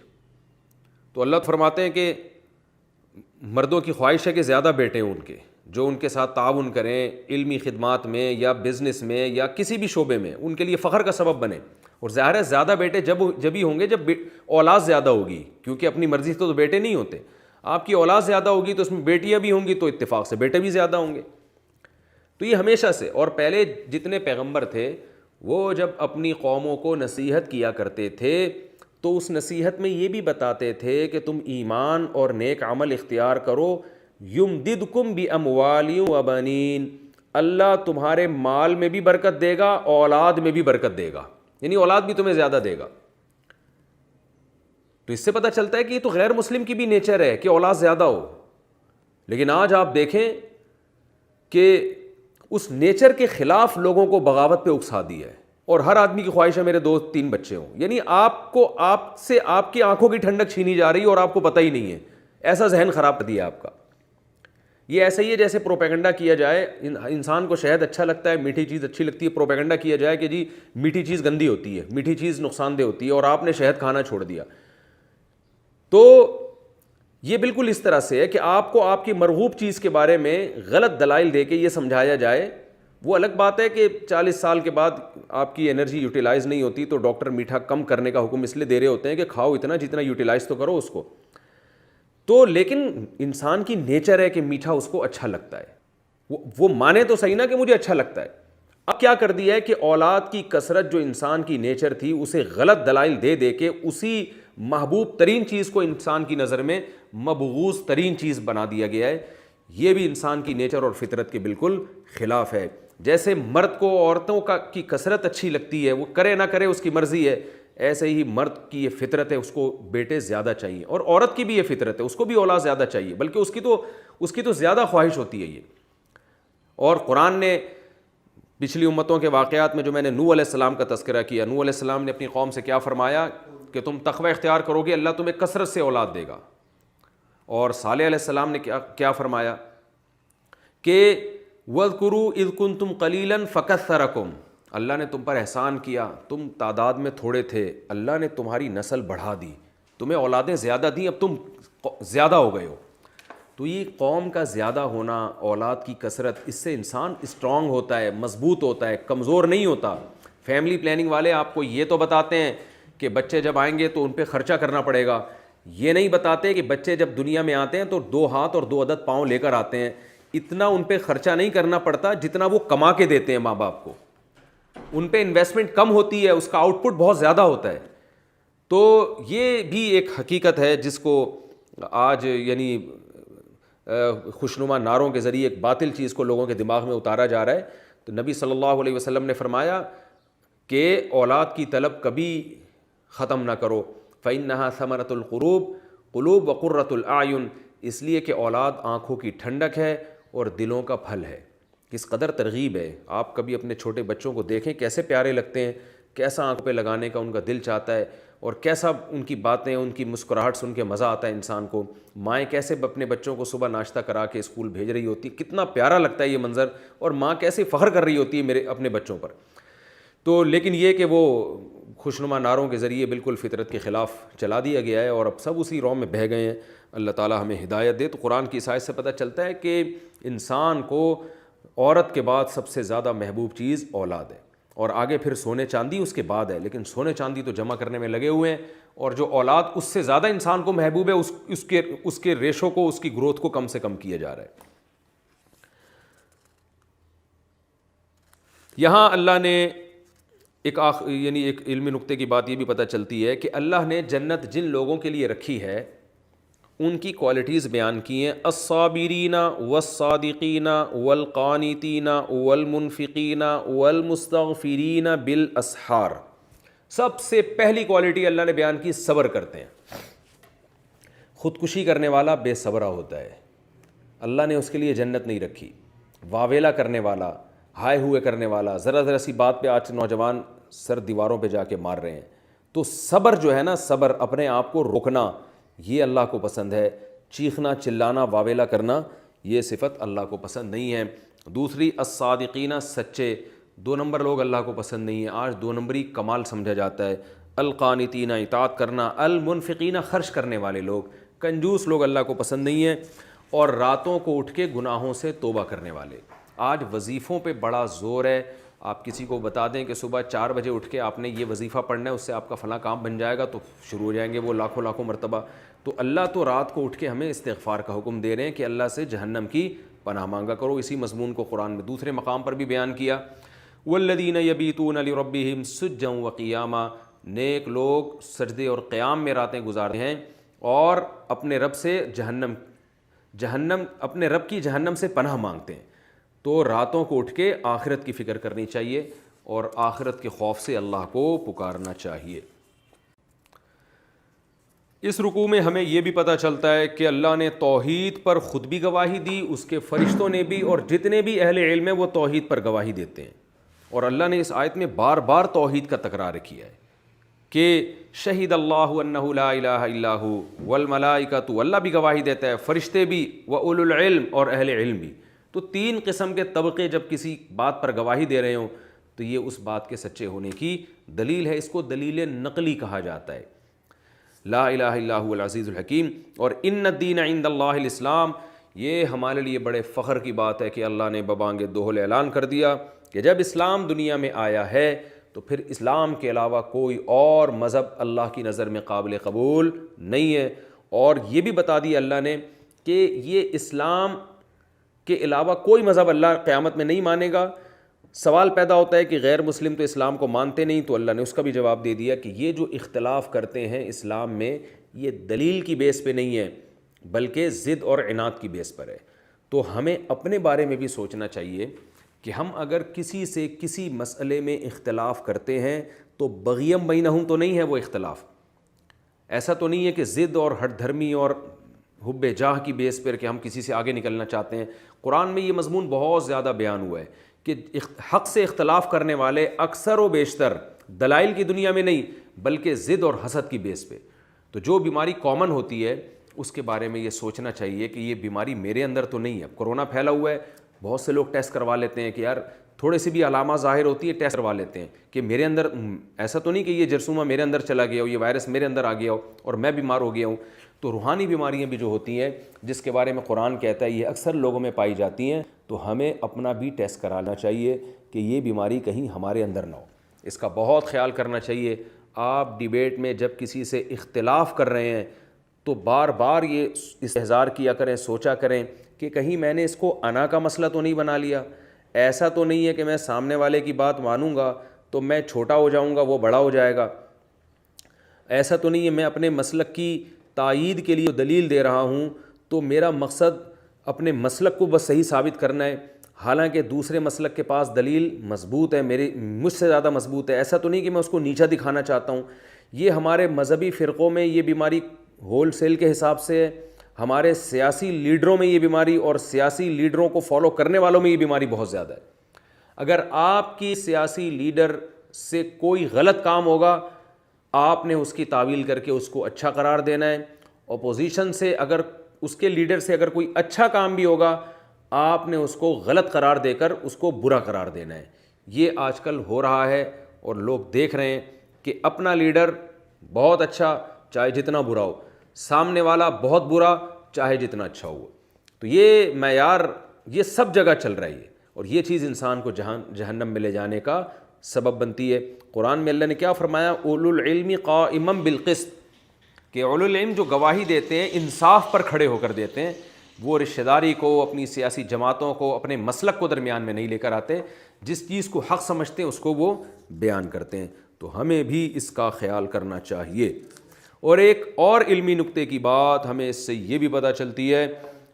تو اللہ فرماتے ہیں کہ مردوں کی خواہش ہے کہ زیادہ بیٹے ہوں ان کے، جو ان کے ساتھ تعاون کریں علمی خدمات میں یا بزنس میں یا کسی بھی شعبے میں، ان کے لیے فخر کا سبب بنے۔ اور ظاہر ہے زیادہ بیٹے جب ہی ہوں گے جب اولاد زیادہ ہوگی، کیونکہ اپنی مرضی سے تو بیٹے نہیں ہوتے۔ آپ کی اولاد زیادہ ہوگی تو اس میں بیٹیاں بھی ہوں گی، تو اتفاق سے بیٹے بھی زیادہ ہوں گے۔ تو یہ ہمیشہ سے، اور پہلے جتنے پیغمبر تھے وہ جب اپنی قوموں کو نصیحت کیا کرتے تھے تو اس نصیحت میں یہ بھی بتاتے تھے کہ تم ایمان اور نیک عمل اختیار کرو، یمددکم باموال وبنین، اللہ تمہارے مال میں بھی برکت دے گا، اولاد میں بھی برکت دے گا، یعنی اولاد بھی تمہیں زیادہ دے گا۔ تو اس سے پتہ چلتا ہے کہ یہ تو غیر مسلم کی بھی نیچر ہے کہ اولاد زیادہ ہو، لیکن آج آپ دیکھیں کہ اس نیچر کے خلاف لوگوں کو بغاوت پہ اکسا دیا ہے، اور ہر آدمی کی خواہش ہے میرے 2-3 بچے ہوں، یعنی آپ سے آپ کی آنکھوں کی ٹھنڈک چھینی جا رہی ہے اور آپ کو پتہ ہی نہیں ہے، ایسا ذہن خراب کر دیا آپ کا۔ یہ ایسا ہی ہے جیسے پروپیگنڈا کیا جائے، انسان کو شہد اچھا لگتا ہے، میٹھی چیز اچھی لگتی ہے، پروپیگنڈا کیا جائے کہ جی میٹھی چیز گندی ہوتی ہے، میٹھی چیز نقصان دہ ہوتی ہے، اور آپ نے شہد کھانا چھوڑ دیا۔ تو یہ بالکل اس طرح سے ہے کہ آپ کو آپ کی مرغوب چیز کے بارے میں غلط دلائل دے کے یہ سمجھایا جائے۔ وہ الگ بات ہے کہ 40 سال کے بعد آپ کی انرجی یوٹیلائز نہیں ہوتی تو ڈاکٹر میٹھا کم کرنے کا حکم اس لیے دے رہے ہوتے ہیں کہ کھاؤ اتنا جتنا یوٹیلائز تو کرو اس کو، تو لیکن انسان کی نیچر ہے کہ میٹھا اس کو اچھا لگتا ہے، وہ مانے تو صحیح نا کہ مجھے اچھا لگتا ہے۔ اب کیا کر دیا ہے کہ اولاد کی کثرت جو انسان کی نیچر تھی اسے غلط دلائل دے دے کے اسی محبوب ترین چیز کو انسان کی نظر میں مبغوض ترین چیز بنا دیا گیا ہے۔ یہ بھی انسان کی نیچر اور فطرت کے بالکل خلاف ہے۔ جیسے مرد کو عورتوں کی کثرت اچھی لگتی ہے، وہ کرے نہ کرے اس کی مرضی ہے، ایسے ہی مرد کی یہ فطرت ہے اس کو بیٹے زیادہ چاہیے، اور عورت کی بھی یہ فطرت ہے اس کو بھی اولاد زیادہ چاہیے، بلکہ اس کی تو زیادہ خواہش ہوتی ہے یہ۔ اور قرآن نے پچھلی امتوں کے واقعات میں جو میں نے نوح علیہ السلام کا تذکرہ کیا، نوح علیہ السلام نے اپنی قوم سے کیا فرمایا کہ تم تقوی اختیار کرو گے اللہ تمہیں کثرت سے اولاد دے گا۔ اور صالح علیہ السلام نے کیا فرمایا کہ وَاذْكُرُوا إِذْ كُنْتُمْ قَلِيلًا فَكَثَّرَكُمْ، اللہ نے تم پر احسان کیا، تم تعداد میں تھوڑے تھے، اللہ نے تمہاری نسل بڑھا دی، تمہیں اولادیں زیادہ دیں، اب تم زیادہ ہو گئے ہو۔ تو یہ قوم کا زیادہ ہونا، اولاد کی کثرت، اس سے انسان اسٹرانگ ہوتا ہے، مضبوط ہوتا ہے، کمزور نہیں ہوتا۔ فیملی پلاننگ والے آپ کو یہ تو بتاتے ہیں کہ بچے جب آئیں گے تو ان پہ خرچہ کرنا پڑے گا، یہ نہیں بتاتے کہ بچے جب دنیا میں آتے ہیں تو 2 ہاتھ اور 2 عدد پاؤں لے کر آتے ہیں، اتنا ان پہ خرچہ نہیں کرنا پڑتا جتنا وہ کما کے دیتے ہیں ماں باپ کو، ان پہ انویسٹمنٹ کم ہوتی ہے، اس کا آؤٹ پٹ بہت زیادہ ہوتا ہے۔ تو یہ بھی ایک حقیقت ہے جس کو آج یعنی خوشنما نعروں کے ذریعے ایک باطل چیز کو لوگوں کے دماغ میں اتارا جا رہا ہے۔ تو نبی صلی اللہ علیہ وسلم نے فرمایا کہ اولاد کی طلب کبھی ختم نہ کرو، فَإِنَّهَا ثَمَرَةُ الْقُلُوبِ، قلوب وقرۃ الْأَعْیُن، اس لیے کہ اولاد آنکھوں کی ٹھنڈک ہے اور دلوں کا پھل ہے۔ کس قدر ترغیب ہے، آپ کبھی اپنے چھوٹے بچوں کو دیکھیں کیسے پیارے لگتے ہیں، کیسا آنکھ پہ لگانے کا ان کا دل چاہتا ہے، اور کیسا ان کی باتیں، ان کی مسکراہٹ سن کے مزہ آتا ہے انسان کو۔ مائیں کیسے اپنے بچوں کو صبح ناشتہ کرا کے اسکول بھیج رہی ہوتی، کتنا پیارا لگتا ہے یہ منظر، اور ماں کیسے فخر کر رہی ہوتی ہے اپنے بچوں پر۔ تو لیکن یہ کہ وہ خوشنما نعروں کے ذریعے بالکل فطرت کے خلاف چلا دیا گیا ہے اور اب سب اسی رو میں بہہ گئے ہیں. اللہ تعالیٰ ہمیں ہدایت دے. تو قرآن کی اس آیت سے پتہ چلتا ہے کہ انسان کو عورت کے بعد سب سے زیادہ محبوب چیز اولاد ہے, اور آگے پھر سونے چاندی اس کے بعد ہے, لیکن سونے چاندی تو جمع کرنے میں لگے ہوئے ہیں, اور جو اولاد اس سے زیادہ انسان کو محبوب ہے اس کے ریشو کو, اس کی گروتھ کو کم سے کم کیا جا رہا ہے. یہاں اللہ نے ایک علمی نقطے کی بات یہ بھی پتہ چلتی ہے کہ اللہ نے جنت جن لوگوں کے لیے رکھی ہے ان کی کوالٹیز بیان کی ہیں. الصابرین والصادقین والقانتین والمنفقین والمستغفرین بالاسحار. سب سے پہلی کوالٹی اللہ نے بیان کی, صبر کرتے ہیں. خودکشی کرنے والا بے صبرہ ہوتا ہے, اللہ نے اس کے لیے جنت نہیں رکھی. واویلا کرنے والا, ہائے ہوئے کرنے والا, ذرا سی بات پہ آج نوجوان سر دیواروں پہ جا کے مار رہے ہیں. تو صبر جو ہے نا, صبر, اپنے آپ کو روکنا, یہ اللہ کو پسند ہے. چیخنا, چلانا, واویلا کرنا, یہ صفت اللہ کو پسند نہیں ہے. دوسری الصادقین, سچے. 2 نمبر لوگ اللہ کو پسند نہیں ہیں, آج 2 نمبری کمال سمجھا جاتا ہے. القانتین, اطاعت کرنا. المنفقین, خرچ کرنے والے لوگ. کنجوس لوگ اللہ کو پسند نہیں ہیں. اور راتوں کو اٹھ کے گناہوں سے توبہ کرنے والے. آج وظیفوں پہ بڑا زور ہے. آپ کسی کو بتا دیں کہ صبح 4 بجے اٹھ کے آپ نے یہ وظیفہ پڑھنا ہے, اس سے آپ کا فلاں کام بن جائے گا, تو شروع ہو جائیں گے وہ لاکھوں مرتبہ. تو اللہ تو رات کو اٹھ کے ہمیں استغفار کا حکم دے رہے ہیں کہ اللہ سے جہنم کی پناہ مانگا کرو. اسی مضمون کو قرآن میں دوسرے مقام پر بھی بیان کیا. والذین یبیتون لربہم سجدا وقیاما. نیک لوگ سجدے اور قیام میں راتیں گزارتے ہیں اور اپنے رب سے اپنے رب کی جہنم سے پناہ مانگتے ہیں. تو راتوں کو اٹھ کے آخرت کی فکر کرنی چاہیے اور آخرت کے خوف سے اللہ کو پکارنا چاہیے. اس رکوع میں ہمیں یہ بھی پتہ چلتا ہے کہ اللہ نے توحید پر خود بھی گواہی دی, اس کے فرشتوں نے بھی, اور جتنے بھی اہل علم ہیں وہ توحید پر گواہی دیتے ہیں. اور اللہ نے اس آیت میں بار بار توحید کا تکرار کیا ہے کہ شہید اللہ انہ لا الہ الا ھو والملائکۃ, اللہ بھی گواہی دیتا ہے, فرشتے بھی, واولو العلم, اور اہل علم بھی. تو 3 قسم کے طبقے جب کسی بات پر گواہی دے رہے ہوں تو یہ اس بات کے سچے ہونے کی دلیل ہے. اس کو دلیل نقلی کہا جاتا ہے. لا الہ الا ھو العزیز الحکیم. اور ان الدین عند اللہ الاسلام, یہ ہمارے لیے بڑے فخر کی بات ہے کہ اللہ نے ببانگ دوہل اعلان کر دیا کہ جب اسلام دنیا میں آیا ہے تو پھر اسلام کے علاوہ کوئی اور مذہب اللہ کی نظر میں قابل قبول نہیں ہے. اور یہ بھی بتا دیا اللہ نے کہ یہ اسلام کے علاوہ کوئی مذہب اللہ قیامت میں نہیں مانے گا. سوال پیدا ہوتا ہے کہ غیر مسلم تو اسلام کو مانتے نہیں, تو اللہ نے اس کا بھی جواب دے دیا کہ یہ جو اختلاف کرتے ہیں اسلام میں, یہ دلیل کی بیس پہ نہیں ہے بلکہ ضد اور عناد کی بیس پر ہے. تو ہمیں اپنے بارے میں بھی سوچنا چاہیے کہ ہم اگر کسی سے کسی مسئلے میں اختلاف کرتے ہیں تو بغیم بینہم تو نہیں ہے وہ اختلاف. ایسا تو نہیں ہے کہ ضد اور ہٹ دھرمی اور حب جاہ کی بیس پر کہ ہم کسی سے آگے نکلنا چاہتے ہیں. قرآن میں یہ مضمون بہت زیادہ بیان ہوا ہے کہ حق سے اختلاف کرنے والے اکثر و بیشتر دلائل کی دنیا میں نہیں بلکہ ضد اور حسد کی بیس پہ. تو جو بیماری کامن ہوتی ہے اس کے بارے میں یہ سوچنا چاہیے کہ یہ بیماری میرے اندر تو نہیں ہے. اب کرونا پھیلا ہوا ہے, بہت سے لوگ ٹیسٹ کروا لیتے ہیں کہ یار تھوڑے سی بھی علامات ظاہر ہوتی ہے ٹیسٹ کروا لیتے ہیں کہ میرے اندر, ایسا تو نہیں کہ یہ جرثومہ میرے اندر چلا گیا ہو, یہ وائرس میرے اندر آ گیا ہو اور میں بیمار ہو گیا ہوں. تو روحانی بیماریاں بھی جو ہوتی ہیں جس کے بارے میں قرآن کہتا ہے یہ اکثر لوگوں میں پائی جاتی ہیں, تو ہمیں اپنا بھی ٹیسٹ کرانا چاہیے کہ یہ بیماری کہیں ہمارے اندر نہ ہو. اس کا بہت خیال کرنا چاہیے. آپ ڈیبیٹ میں جب کسی سے اختلاف کر رہے ہیں تو بار بار یہ استحضار کیا کریں, سوچا کریں کہ کہیں میں نے اس کو انا کا مسئلہ تو نہیں بنا لیا. ایسا تو نہیں ہے کہ میں سامنے والے کی بات مانوں گا تو میں چھوٹا ہو جاؤں گا, وہ بڑا ہو جائے گا. ایسا تو نہیں ہے میں اپنے مسلک کی تائید کے لیے دلیل دے رہا ہوں تو میرا مقصد اپنے مسلک کو بس صحیح ثابت کرنا ہے, حالانکہ دوسرے مسلک کے پاس دلیل مضبوط ہے, مجھ سے زیادہ مضبوط ہے. ایسا تو نہیں کہ میں اس کو نیچا دکھانا چاہتا ہوں. یہ ہمارے مذہبی فرقوں میں یہ بیماری ہول سیل کے حساب سے ہے, ہمارے سیاسی لیڈروں میں یہ بیماری اور سیاسی لیڈروں کو فالو کرنے والوں میں یہ بیماری بہت زیادہ ہے. اگر آپ کی سیاسی لیڈر سے کوئی غلط کام ہوگا آپ نے اس کی تعویل کر کے اس کو اچھا قرار دینا ہے. اپوزیشن سے اگر اس کے لیڈر سے اگر کوئی اچھا کام بھی ہوگا آپ نے اس کو غلط قرار دے کر اس کو برا قرار دینا ہے. یہ آج کل ہو رہا ہے اور لوگ دیکھ رہے ہیں کہ اپنا لیڈر بہت اچھا چاہے جتنا برا ہو، سامنے والا بہت برا چاہے جتنا اچھا ہو. تو یہ معیار یہ سب جگہ چل رہی ہے، اور یہ چیز انسان کو جہنم میں لے جانے کا سبب بنتی ہے. قرآن میں اللہ نے کیا فرمایا؟ اولو العلم قائما بالقسط، کہ اولو العلم جو گواہی دیتے ہیں انصاف پر کھڑے ہو کر دیتے ہیں، وہ رشتہ داری کو، اپنی سیاسی جماعتوں کو، اپنے مسلک کو درمیان میں نہیں لے کر آتے، جس چیز کو حق سمجھتے ہیں اس کو وہ بیان کرتے ہیں. تو ہمیں بھی اس کا خیال کرنا چاہیے. اور ایک اور علمی نکتے کی بات ہمیں اس سے یہ بھی پتہ چلتی ہے،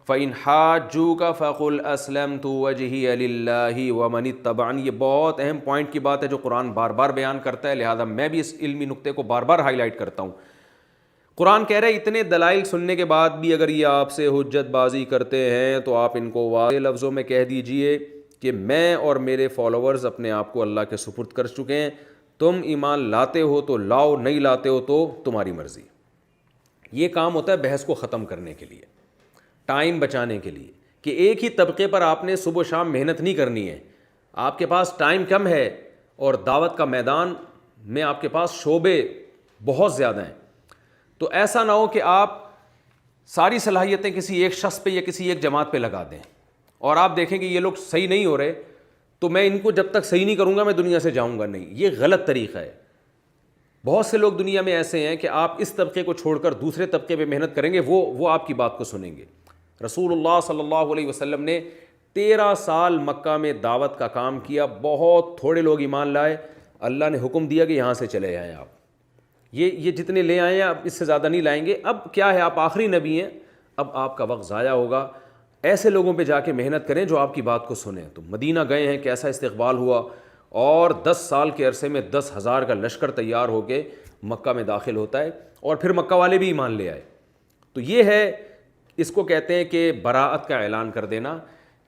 فَإِنْ حَاجُّوكَ فَقُلْ أَسْلَمْتُ وَجْهِيَ لِلَّهِ وَمَنِ اتَّبَعَنِ. یہ بہت اہم پوائنٹ کی بات ہے جو قرآن بار بار بیان کرتا ہے، لہذا میں بھی اس علمی نکتے کو بار بار ہائی لائٹ کرتا ہوں. قرآن کہہ رہا ہے اتنے دلائل سننے کے بعد بھی اگر یہ آپ سے حجت بازی کرتے ہیں تو آپ ان کو واضح لفظوں میں کہہ دیجئے کہ میں اور میرے فالوورز اپنے آپ کو اللہ کے سپرد کر چکے ہیں. تم ایمان لاتے ہو تو لاؤ، نہیں لاتے ہو تو تمہاری مرضی. یہ کام ہوتا ہے بحث کو ختم کرنے کے لیے، ٹائم بچانے کے لیے، کہ ایک ہی طبقے پر آپ نے صبح و شام محنت نہیں کرنی ہے. آپ کے پاس ٹائم کم ہے اور دعوت کا میدان میں آپ کے پاس شعبے بہت زیادہ ہیں. تو ایسا نہ ہو کہ آپ ساری صلاحیتیں کسی ایک شخص پہ یا کسی ایک جماعت پہ لگا دیں اور آپ دیکھیں کہ یہ لوگ صحیح نہیں ہو رہے تو میں ان کو جب تک صحیح نہیں کروں گا میں دنیا سے جاؤں گا نہیں. یہ غلط طریقہ ہے. بہت سے لوگ دنیا میں ایسے ہیں کہ آپ اس طبقے کو چھوڑ کر دوسرے طبقے پہ محنت کریں گے، وہ آپ کی بات کو سنیں گے. رسول اللہ صلی اللہ علیہ وسلم نے 13 سال مکہ میں دعوت کا کام کیا، بہت تھوڑے لوگ ایمان لائے. اللہ نے حکم دیا کہ یہاں سے چلے جائیں آپ، یہ جتنے لے آئے ہیں اب اس سے زیادہ نہیں لائیں گے. اب کیا ہے، آپ آخری نبی ہیں، اب آپ کا وقت ضائع ہوگا. ایسے لوگوں پہ جا کے محنت کریں جو آپ کی بات کو سنیں. تو مدینہ گئے ہیں، کیسا استقبال ہوا، اور 10 سال کے عرصے میں 10,000 کا لشکر تیار ہو کے مکہ میں داخل ہوتا ہے، اور پھر مکہ والے بھی ایمان لے آئے. تو یہ ہے، اس کو کہتے ہیں کہ براءت کا اعلان کر دینا،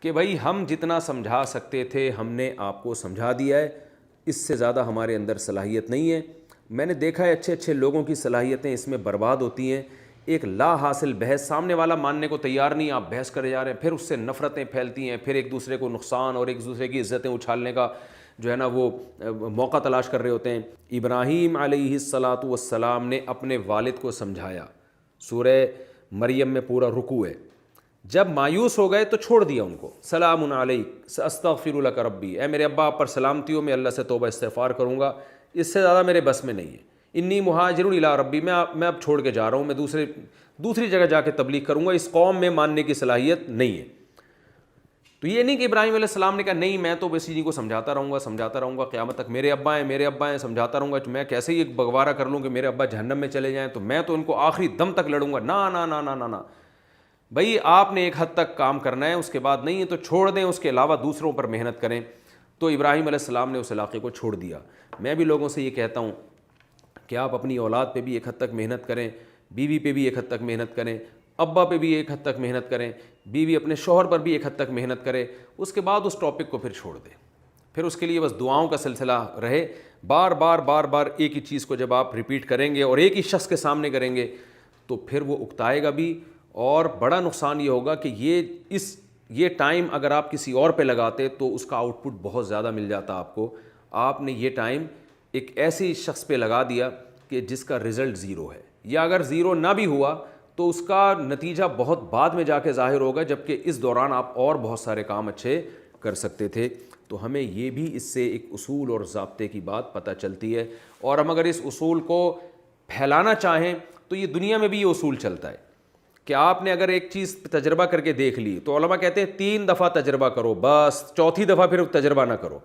کہ بھائی ہم جتنا سمجھا سکتے تھے ہم نے آپ کو سمجھا دیا ہے، اس سے زیادہ ہمارے اندر صلاحیت نہیں ہے. میں نے دیکھا ہے اچھے اچھے لوگوں کی صلاحیتیں اس میں برباد ہوتی ہیں. ایک لا حاصل بحث، سامنے والا ماننے کو تیار نہیں، آپ بحث کرے جا رہے ہیں، پھر اس سے نفرتیں پھیلتی ہیں، پھر ایک دوسرے کو نقصان اور ایک دوسرے کی عزتیں اچھالنے کا جو ہے نا وہ موقع تلاش کر رہے ہوتے ہیں. ابراہیم علیہ الصلاۃ والسلام نے اپنے والد کو سمجھایا، سورہ مریم میں پورا رکوع ہے. جب مایوس ہو گئے تو چھوڑ دیا ان کو، سلام علیک ساستغفر لک ربی، اے میرے ابا آپ پر سلامتی ہو، میں اللہ سے توبہ استغفار کروں گا، اس سے زیادہ میرے بس میں نہیں ہے. انی مہاجر الی ربی، میں اب چھوڑ کے جا رہا ہوں، میں دوسری جگہ جا کے تبلیغ کروں گا، اس قوم میں ماننے کی صلاحیت نہیں ہے. تو یہ نہیں کہ ابراہیم علیہ السلام نے کہا نہیں میں تو بس انہیں کو سمجھاتا رہوں گا قیامت تک، میرے ابا ہیں سمجھاتا رہوں گا، میں کیسے ہی ایک بگوارہ کر لوں کہ میرے ابا جہنم میں چلے جائیں تو میں تو ان کو آخری دم تک لڑوں گا. نا نا نا نا نا نا بھائی، آپ نے ایک حد تک کام کرنا ہے، اس کے بعد نہیں ہے تو چھوڑ دیں، اس کے علاوہ دوسروں پر محنت کریں. تو ابراہیم علیہ السلام نے اس علاقے کو چھوڑ دیا. میں بھی لوگوں سے یہ کہتا ہوں کہ آپ اپنی اولاد پہ بھی ایک حد تک محنت کریں، بیوی پہ بھی ایک حد تک محنت کریں، ابا پہ بھی ایک حد تک محنت کریں، بیوی اپنے شوہر پر بھی ایک حد تک محنت کرے. اس کے بعد اس ٹاپک کو پھر چھوڑ دیں، پھر اس کے لیے بس دعاؤں کا سلسلہ رہے. بار بار ایک ہی چیز کو جب آپ ریپیٹ کریں گے اور ایک ہی شخص کے سامنے کریں گے تو پھر وہ اکتائے گا بھی، اور بڑا نقصان یہ ہوگا کہ یہ ٹائم اگر آپ کسی اور پہ لگاتے تو اس کا آؤٹ پٹ بہت زیادہ مل جاتا آپ کو. آپ نے یہ ٹائم ایک ایسی شخص پہ لگا دیا کہ جس کا رزلٹ زیرو ہے، یا اگر زیرو نہ بھی ہوا تو اس کا نتیجہ بہت بعد میں جا کے ظاہر ہوگا، جبکہ اس دوران آپ اور بہت سارے کام اچھے کر سکتے تھے. تو ہمیں یہ بھی اس سے ایک اصول اور ضابطے کی بات پتہ چلتی ہے، اور ہم اگر اس اصول کو پھیلانا چاہیں تو یہ دنیا میں بھی یہ اصول چلتا ہے کہ آپ نے اگر ایک چیز تجربہ کر کے دیکھ لی تو علماء کہتے ہیں 3 دفعہ تجربہ کرو، بس 4تھی دفعہ پھر تجربہ نہ کرو.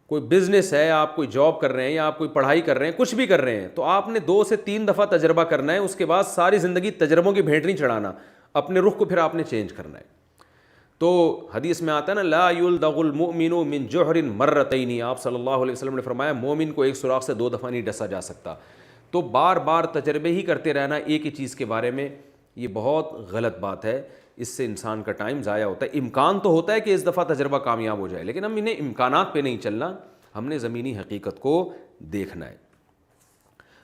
کوئی بزنس ہے، آپ کوئی جاب کر رہے ہیں یا آپ کوئی پڑھائی کر رہے ہیں، کچھ بھی کر رہے ہیں، تو آپ نے 2 سے 3 دفعہ تجربہ کرنا ہے. اس کے بعد ساری زندگی تجربوں کی بھیٹ نہیں چڑھانا، اپنے رخ کو پھر آپ نے چینج کرنا ہے. تو حدیث میں آتا ہے نا، لا یلدغ المؤمن من جحر مرتین، آپ صلی اللہ علیہ وسلم نے فرمایا مومن کو ایک سوراخ سے 2 دفعہ نہیں ڈسا جا سکتا. تو بار بار تجربے ہی کرتے رہنا ایک ہی چیز کے بارے میں، یہ بہت غلط بات ہے. اس سے انسان کا ٹائم ضائع ہوتا ہے. امکان تو ہوتا ہے کہ اس دفعہ تجربہ کامیاب ہو جائے، لیکن ہم انہیں امکانات پہ نہیں چلنا، ہم نے زمینی حقیقت کو دیکھنا ہے.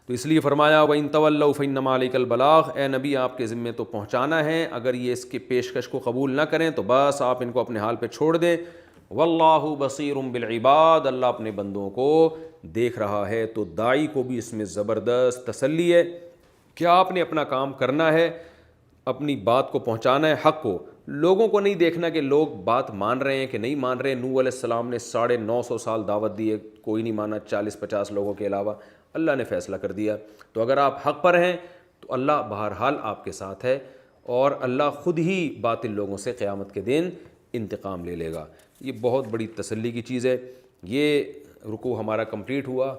تو اس لیے فرمایا وَإِن تَوَلَّوْا فَإِنَّمَا عَلَيْكَ الْبَلَاغُ، اے نبی آپ کے ذمے تو پہنچانا ہے، اگر یہ اس کی پیشکش کو قبول نہ کریں تو بس آپ ان کو اپنے حال پہ چھوڑ دیں. وَاللَّهُ بَصِيرٌ بِالْعِبَادِ، اللہ اپنے بندوں کو دیکھ رہا ہے، تو داعی کو بھی اس میں زبردست تسلی ہے کہ آپ نے اپنا کام کرنا ہے، اپنی بات کو پہنچانا ہے حق کو، لوگوں کو نہیں دیکھنا کہ لوگ بات مان رہے ہیں کہ نہیں مان رہے ہیں۔ نوح علیہ السلام نے 950 سال دعوت دی ہے، کوئی نہیں مانا 40-50 لوگوں کے علاوہ، اللہ نے فیصلہ کر دیا۔ تو اگر آپ حق پر ہیں تو اللہ بہرحال آپ کے ساتھ ہے، اور اللہ خود ہی باطل لوگوں سے قیامت کے دن انتقام لے لے گا۔ یہ بہت بڑی تسلی کی چیز ہے۔ یہ رکوع ہمارا کمپلیٹ ہوا۔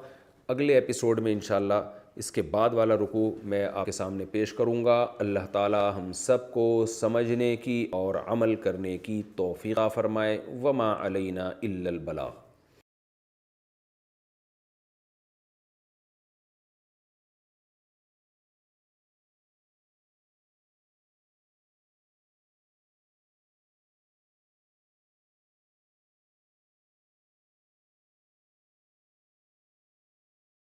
اگلے ایپیسوڈ میں انشاءاللہ اس کے بعد والا رکوع میں آپ کے سامنے پیش کروں گا۔ اللہ تعالی ہم سب کو سمجھنے کی اور عمل کرنے کی توفیق فرمائے۔ وما علینا الا البلاغ۔